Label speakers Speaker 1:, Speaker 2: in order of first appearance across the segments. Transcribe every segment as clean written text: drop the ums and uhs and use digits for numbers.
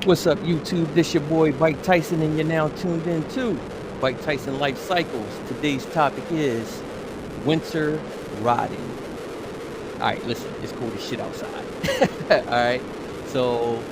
Speaker 1: What's up, YouTube? This your boy Mike Tyson, and you're now tuned in to Mike Tyson Life Cycles. Today's topic is winter riding. All right, listen, it's cold as shit outside. All right, so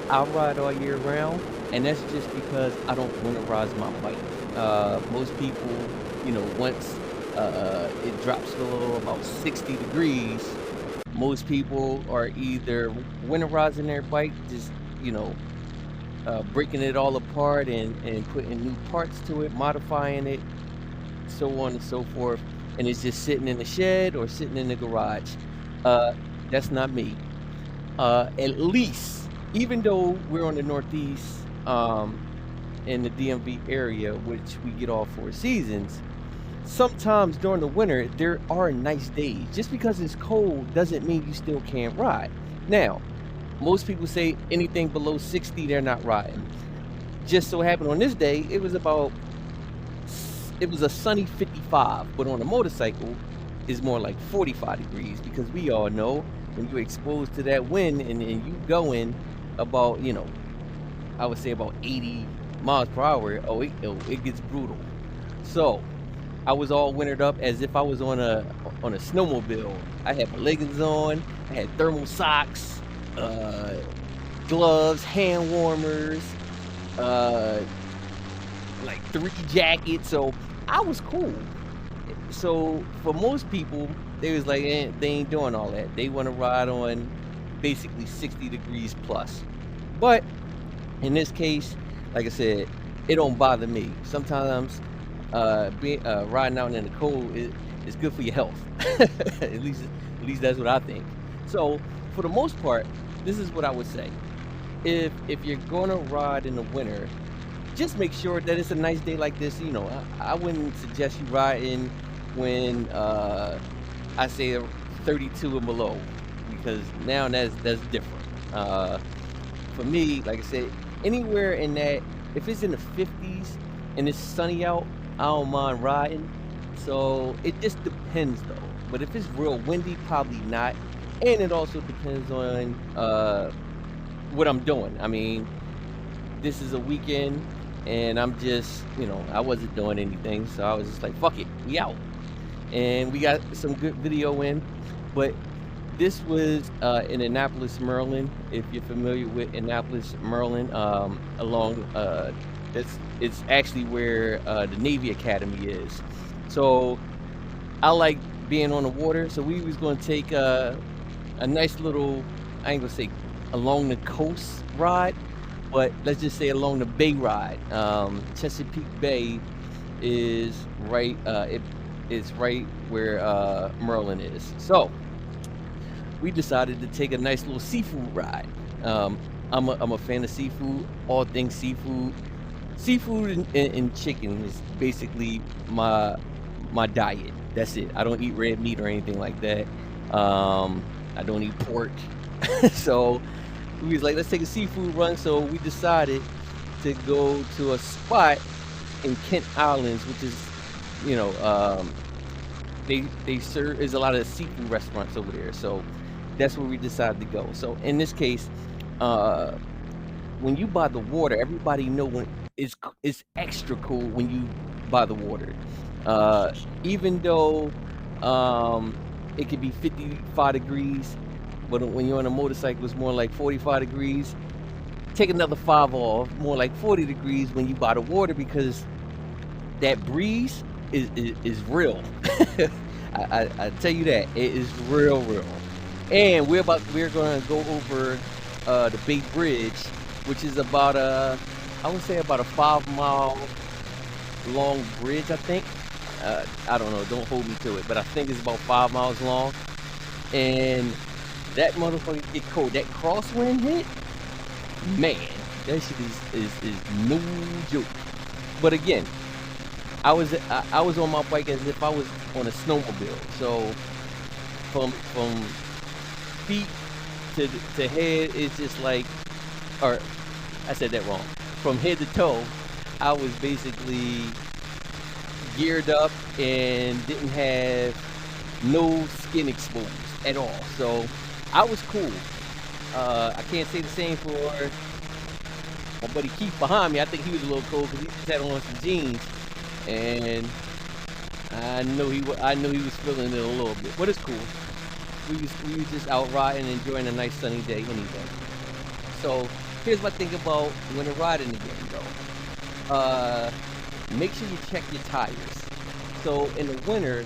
Speaker 1: I ride all year round, and that's just because I don't winterize my bike. Most people, once it drops below about 60 degrees, most people are either winterizing their bike, just you know breaking it all apart and putting new parts to it, modifying it, so on and so forth. And it's just sitting in the shed or sitting in the garage. Uh, that's not me. At least, even though we're on the Northeast, in the DMV area, which we get all 4 seasons, sometimes during the winter, there are nice days. Just because it's cold doesn't mean you still can't ride. Now, most people say anything below 60, they're not riding. Just so happened on this day, it was a sunny 55, but on a motorcycle, it's more like 45 degrees because we all know when you're exposed to that wind and you going about, I would say about 80 miles per hour, it gets brutal. So I was all wintered up as if I was on a snowmobile. I had my leggings on, I had thermal socks, uh, gloves, hand warmers, uh, like 3 jackets. So I was cool. So for most people, they was like, they ain't doing all that. They want to ride on basically 60 degrees plus. But in this case, like I said, it don't bother me. Sometimes riding out in the cold is good for your health. At least that's what I think. So for the most part, this is what I would say. If you're gonna ride in the winter, just make sure that it's a nice day like this. I wouldn't suggest you riding when I say 32 and below, because now that's different. For me, like I said, anywhere in that, if it's in the 50s and it's sunny out, I don't mind riding. So it just depends though. But if it's real windy, probably not. And it also depends on what I'm doing. I mean, this is a weekend and I'm just, I wasn't doing anything. So I was just like, fuck it, we out. And we got some good video in. But this was in Annapolis, Maryland. If you're familiar with Annapolis, Maryland, along it's actually where the Navy Academy is. So I like being on the water. So we was gonna take a nice little, I ain't gonna say along the coast ride, but let's just say along the bay ride. Chesapeake Bay is right. It's right where Maryland is. So we decided to take a nice little seafood ride. I'm a fan of seafood, all things seafood. Seafood and chicken is basically my diet. That's it. I don't eat red meat or anything like that. I don't eat pork. So we was like, let's take a seafood run. So we decided to go to a spot in Kent Islands, which is, they serve, there's a lot of seafood restaurants over there. So that's where we decided to go. So in this case, when you buy the water, everybody know when it's extra cool when you buy the water. Even though it could be 55 degrees, but when you're on a motorcycle, it's more like 45 degrees. Take another 5 off, more like 40 degrees when you buy the water, because that breeze is real. I tell you that it is real. And we're going to go over the Bay Bridge, which is about I would say about a 5-mile long bridge. I think. I don't know. Don't hold me to it, but I think it's about 5 miles long. And that motherfucker get cold. That crosswind hit, man. That shit is no joke. But again, I was on my bike as if I was on a snowmobile. So from feet to head, it's just like, or I said that wrong. From head to toe, I was basically geared up and didn't have no skin exposed at all. So I was cool. I can't say the same for My buddy Keith behind me, I think he was a little cold because he just had on some jeans, and I knew he was feeling it a little bit, but it's cool. We was just out riding, enjoying a nice sunny day anyway. So here's my thing about winter riding again, though. Make sure you check your tires. So in the winter,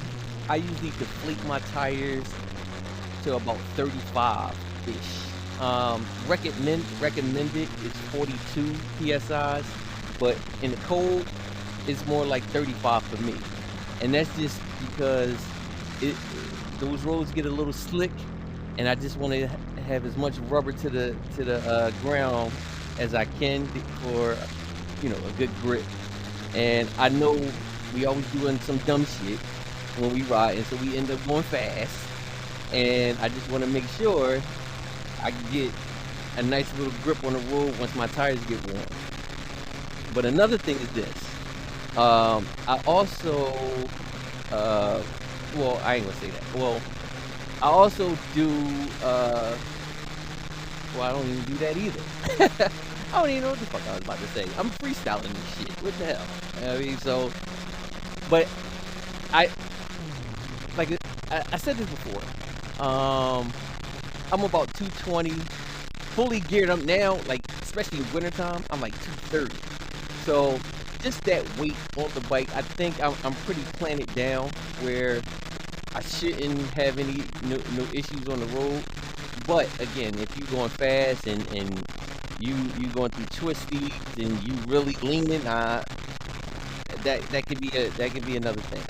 Speaker 1: I usually deflate my tires to about 35-ish. Recommended is 42 psi's, but in the cold, it's more like 35 for me, and that's just because it those roads get a little slick, and I just want to have as much rubber to the ground as I can for a good grip. And I know we always doing some dumb shit when we ride, and so we end up going fast. And I just want to make sure I can get a nice little grip on the road once my tires get warm. But another thing is this. I also, well, I ain't gonna say that. Well, I also do, well, I don't even do that either. I don't even know what the fuck I was about to say. I'm freestyling this shit. What the hell? I mean, so, but I, like I said this before. I'm about 220, fully geared up now. Like especially in wintertime, I'm like 230. So just that weight on the bike, I think I'm pretty planted down where I shouldn't have any no issues on the road. But again, if you're going fast and you going through twisties and you really leaning, that could be another thing.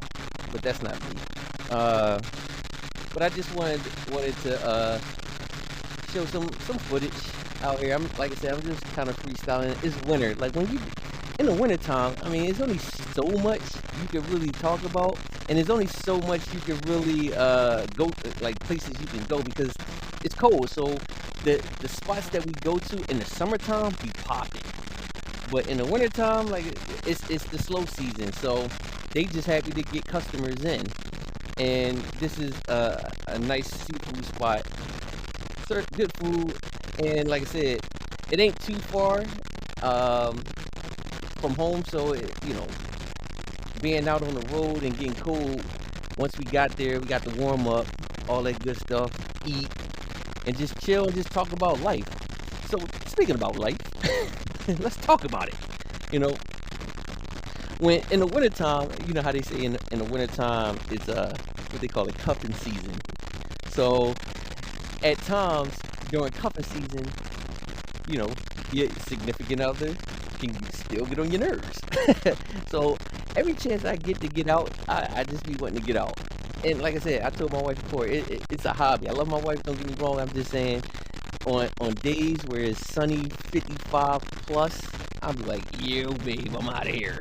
Speaker 1: But that's not me. But I just wanted to show some footage out here. Like I said, I'm just kind of freestyling. It's winter. Like when you in the wintertime, I mean, there's only so much you can really talk about, and there's only so much you can really go, like places you can go, because it's cold. So the spots that we go to in the summertime be popping, but in the wintertime, like it's the slow season, so they just happy to get customers in. And this is a nice seafood spot. Serve good food, and like I said, it ain't too far from home, so being out on the road and getting cold. Once we got there, we got to warm up, all that good stuff, eat, and just chill and just talk about life. So speaking about life, let's talk about it. When in the wintertime, you know how they say in the wintertime it's what they call it, cuffing season. So at times during cuffing season, your significant other can still get on your nerves. So every chance I get to get out, I just be wanting to get out. And like I said, I told my wife before, it's a hobby. I love my wife, don't get me wrong. I'm just saying, on days where it's sunny, 55 plus, I'll be like, yo, babe, I'm out of here.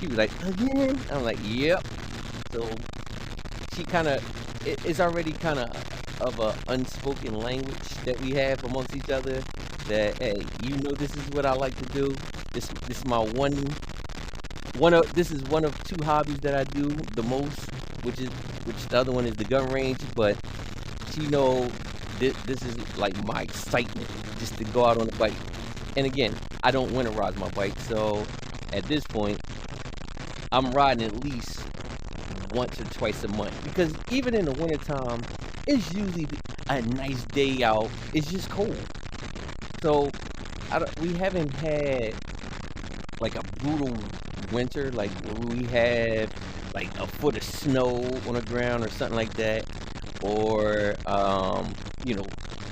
Speaker 1: She was like, again? I'm like, yep. So she it's already kind of a unspoken language that we have amongst each other, that, hey, this is what I like to do. This is my this is one of two hobbies that I do the most, which the other one is the gun range. But she know this is like my excitement, just to go out on the bike. And again, I don't winterize my bike, so at this point, I'm riding at least once or twice a month, because even in the wintertime, it's usually a nice day out. It's just cold. So we haven't had like a brutal winter, like where we have like a foot of snow on the ground or something like that, or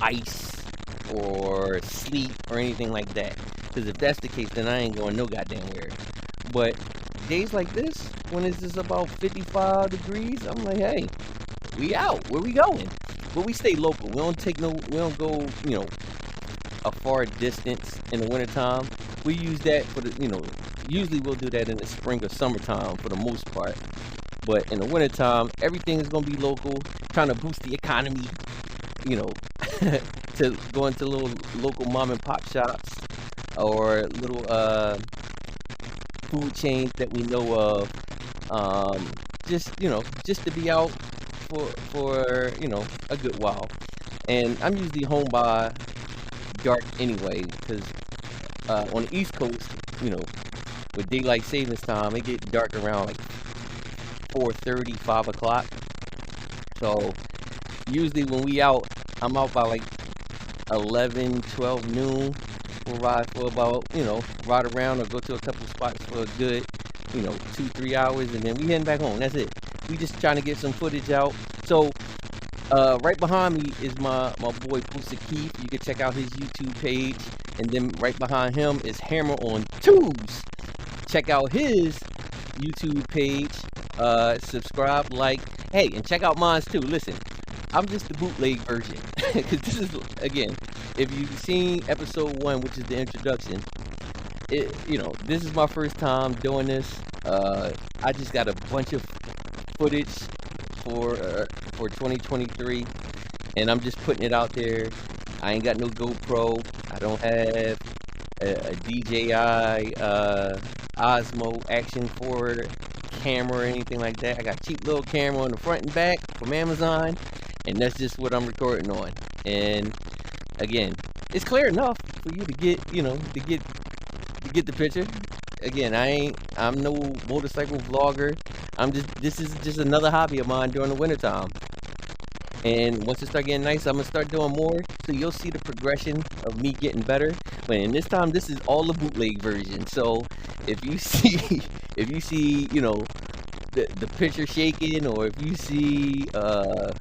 Speaker 1: ice or sleet or anything like that. Because if that's the case, then I ain't going no goddamn where. But days like this, when it's just about 55 degrees, I'm like, hey, we out. Where we going? But we stay local. We don't go, a far distance in the wintertime. We use that for usually we'll do that in the spring or summertime for the most part. But in the wintertime, everything is going to be local, trying to boost the economy, to go into little local mom and pop shops or little food chains that we know of. Just to be out for a good while. And I'm usually home by dark anyway, because on the East Coast, you know, with daylight savings time, it get dark around like 4:30, 5 o'clock. So usually when we out, I'm out by like 11, 12 noon. We'll ride for about, ride around or go to a couple spots for a good, 2, 3 hours, and then we heading back home. That's it. We just trying to get some footage out. So right behind me is my boy Booster Keith. You can check out his YouTube page, and then right behind him is Hammer on Tubes. Check out his YouTube page. Subscribe, like, hey, and check out mine too. Listen, I'm just the bootleg version, because this is, again, if you've seen episode 1, which is the introduction, this is my first time doing this. I just got a bunch of footage for 2023, and I'm just putting it out there. I ain't got no GoPro. I don't have a DJI Osmo Action 4 camera or anything like that. I got a cheap little camera on the front and back from Amazon, and that's just what I'm recording on. And again, it's clear enough for you to get, to get the picture. Again, I'm no motorcycle vlogger. This is just another hobby of mine during the wintertime. And once it start getting nice, I'm gonna start doing more. So you'll see the progression of me getting better. But in this time, this is all the bootleg version. So if you see, the picture shaking, or if you see, I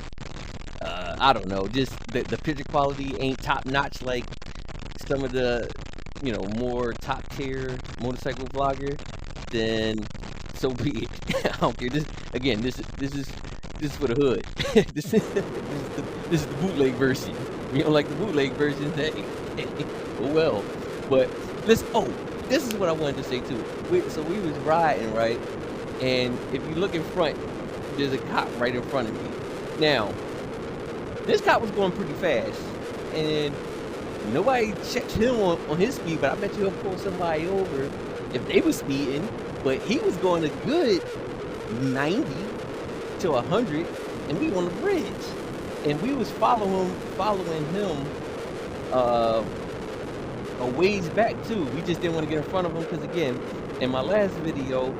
Speaker 1: don't know, just the picture quality ain't top notch like some of the, more top tier motorcycle vlogger, then so be it. I don't care. This is for the hood. this is the bootleg version. If you don't like the bootleg version, hey, oh well. But this is what I wanted to say too. So we was riding, right? And if you look in front, there's a cop right in front of me. Now, this cop was going pretty fast, and nobody checked him on his speed, but I bet you he'll pull somebody over if they was speeding. But he was going a good 90 to 100, and we on the bridge, and we was following him a ways back too. We just didn't want to get in front of him because, again, in my last video,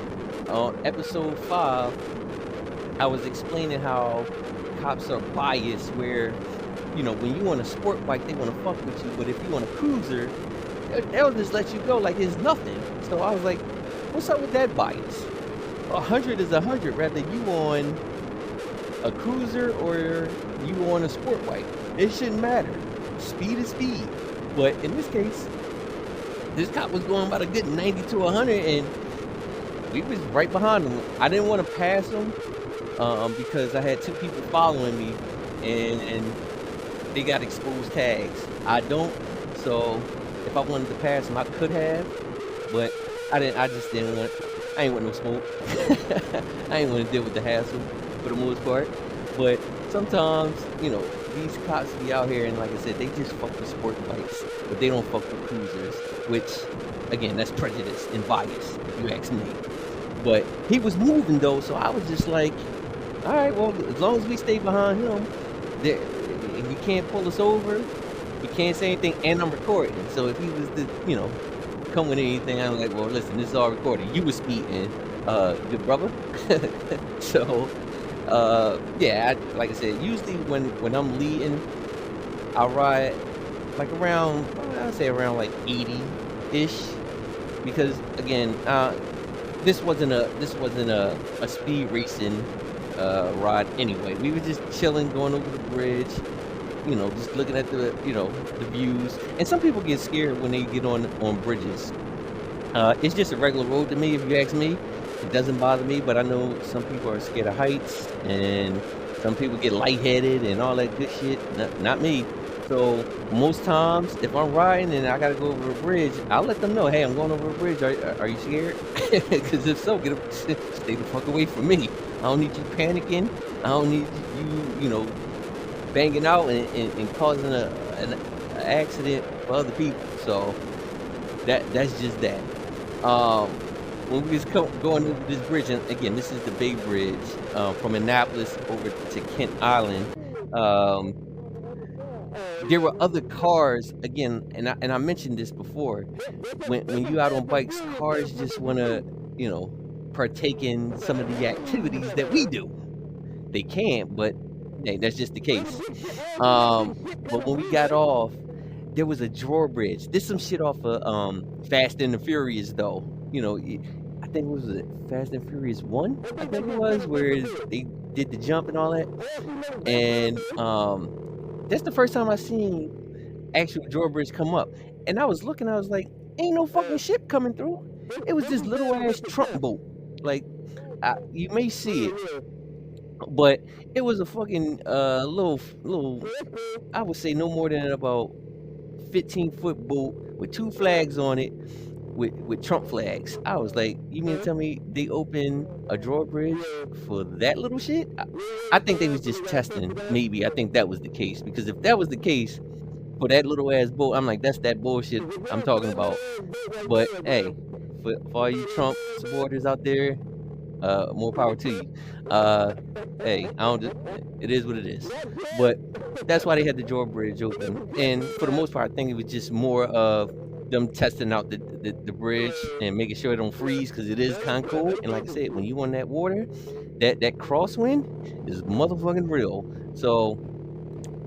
Speaker 1: episode 5, I was explaining how cops are biased, where when you on a sport bike, they want to fuck with you, but if you on a cruiser, they'll just let you go like it's nothing. So I was like, what's up with that bias? 100 is 100, whether you on a cruiser or you on a sport bike. It shouldn't matter. Speed is speed. But in this case, this cop was going about a good 90 to 100, and we was right behind him. I didn't want to pass him because I had 2 people following me, and they got exposed tags. I don't. So if I wanted to pass him, I could have, but I didn't. I just didn't want. I ain't want no smoke. I ain't want to deal with the hassle for the most part. But sometimes, these cops be out here, and like I said, they just fuck with sport bikes, but they don't fuck with cruisers, which, again, that's prejudice and bias, if you ask me. But he was moving, though, so I was just like, all right, well, as long as we stay behind him, he can't pull us over, he can't say anything, and I'm recording. So if he was to, come with anything, I'm like, well, listen, this is all recorded. You was speeding, good brother. So, yeah, like I said, usually when I'm leading, I ride like around, I'd say around like 80-ish, because again, this wasn't a speed racing ride anyway. We were just chilling, going over the bridge, just looking at the views. And some people get scared when they get on bridges. It's just a regular road to me, if you ask me. It doesn't bother me, but I know some people are scared of heights, and some people get lightheaded and all that good shit. Not me. So most times, if I'm riding and I gotta go over a bridge, I'll let them know, hey, I'm going over a bridge. Are you scared? Because if so, stay the fuck away from me. I don't need you panicking. I don't need you, banging out and causing an accident for other people. So that's just that. When we was going over this bridge, and again, this is the Bay Bridge from Annapolis over to Kent Island. there were other cars again, and I mentioned this before. When you out on bikes, cars just wanna, you know, partake in some of the activities that we do. They can't, but hey, that's just the case. But when we got off, there was a drawbridge. This some shit off of, Fast and the Furious, though. You know, I think it was it Fast and Furious 1, I think it was, where they did the jump and all that, and, that's the first time I seen actual drawbridge come up, and I was looking, I was like, "Ain't no fucking ship coming through." It was this little ass trunk boat. Like, you may see it, but it was a fucking, little I would say no more than about 15-foot boat with 2 flags on it with Trump flags. I was like, "You mean to tell me they opened a drawbridge for that little shit?" I think they was just testing, maybe. I think that was the case, because if that was the case for that little ass boat, I'm like, "That's that bullshit I'm talking about." But, hey, for all you Trump supporters out there, more power to you. Uh, hey, I don't it is what it is. But that's why they had the drawbridge open, and for the most part, I think it was just more of them testing out the bridge and making sure it don't freeze, because it is kinda cold, and like I said, when you on that water, that crosswind is motherfucking real. So,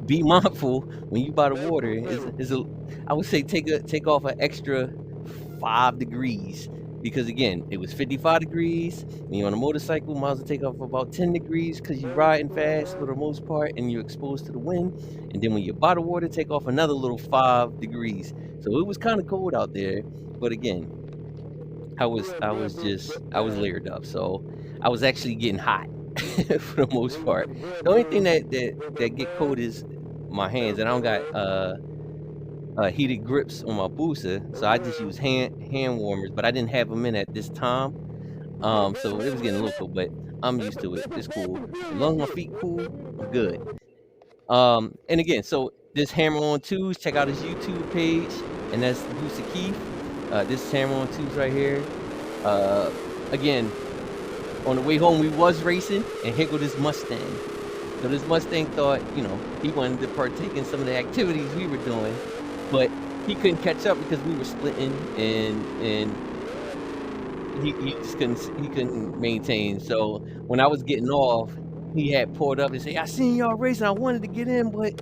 Speaker 1: be mindful when you by the water. Is a I would say take off an extra 5 degrees, because again, it was 55 degrees. When you're on a motorcycle, might as well take off about 10 degrees, because you're riding fast for the most part and you're exposed to the wind. And then when you're by the water, take off another little 5 degrees. So it was kind of cold out there. But again, I was layered up. So I was actually getting hot for the most part. The only thing that get cold is my hands, and I don't got heated grips on my booster, so I just use hand warmers, but I didn't have them in at this time. So it was getting a little cold, but I'm used to it. It's cool. As long as my feet cool, I'm good. And again, so this Hammer on Twos, check out his YouTube page, and that's Booster Keith. This is Hammer on Twos right here. Uh, Again, on the way home, we was racing, and here go this Mustang. So this Mustang thought, he wanted to partake in some of the activities we were doing, but he couldn't catch up because we were splitting, and he just couldn't maintain. So when I was getting off, he had pulled up and said, "I seen y'all racing. I wanted to get in, but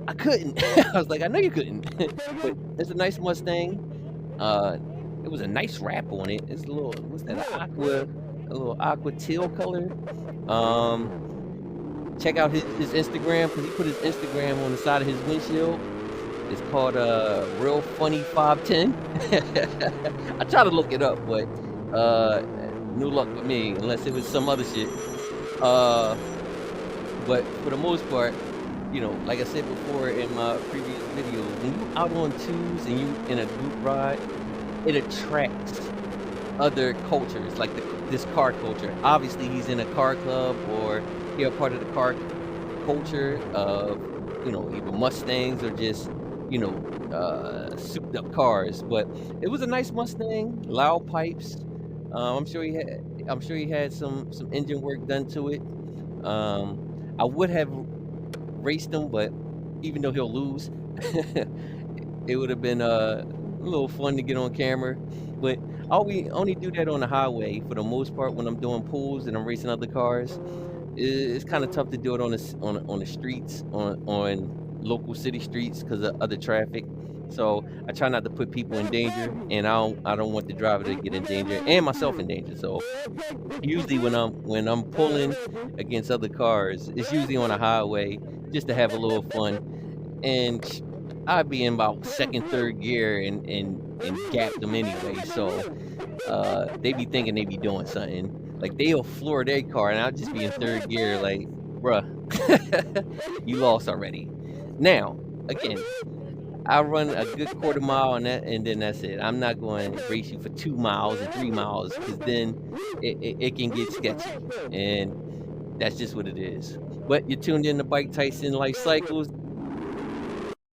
Speaker 1: I couldn't." I was like, "I know you couldn't." But it's a nice Mustang. It was a nice wrap on it. It's a little, what's that? A little aqua teal color. Check out his Instagram, because he put his Instagram on the side of his windshield. It's called Real Funny 510. I try to look it up, but no luck with me, unless it was some other shit. But for the most part, like I said before in my previous video, when you out on twos and you in a group ride, it attracts other cultures, like this car culture. Obviously, he's in a car club, or he's a part of the car culture of, either Mustangs or just, souped up cars. But it was a nice Mustang, loud pipes. I'm sure he had some engine work done to it. I would have raced him, but even though he'll lose, it would have been a little fun to get on camera. But we only do that on the highway for the most part. When I'm doing pulls and I'm racing other cars, it's kind of tough to do it on the streets, on local city streets, because of other traffic. So I try not to put people in danger, and I don't want the driver to get in danger and myself in danger. So usually when I'm pulling against other cars, it's usually on a highway, just to have a little fun. And I'd be in about second, third gear and gap them anyway. So they be thinking they be doing something. Like, they'll floor their car, and I'll just be in third gear, like, bruh, you lost already. Now, again, I run a good quarter mile on that, and then that's it. I'm not going to race you for 2 miles and 3 miles, because then it can get sketchy, and that's just what it is. But you're tuned in to Bike Tyson Life Cycles.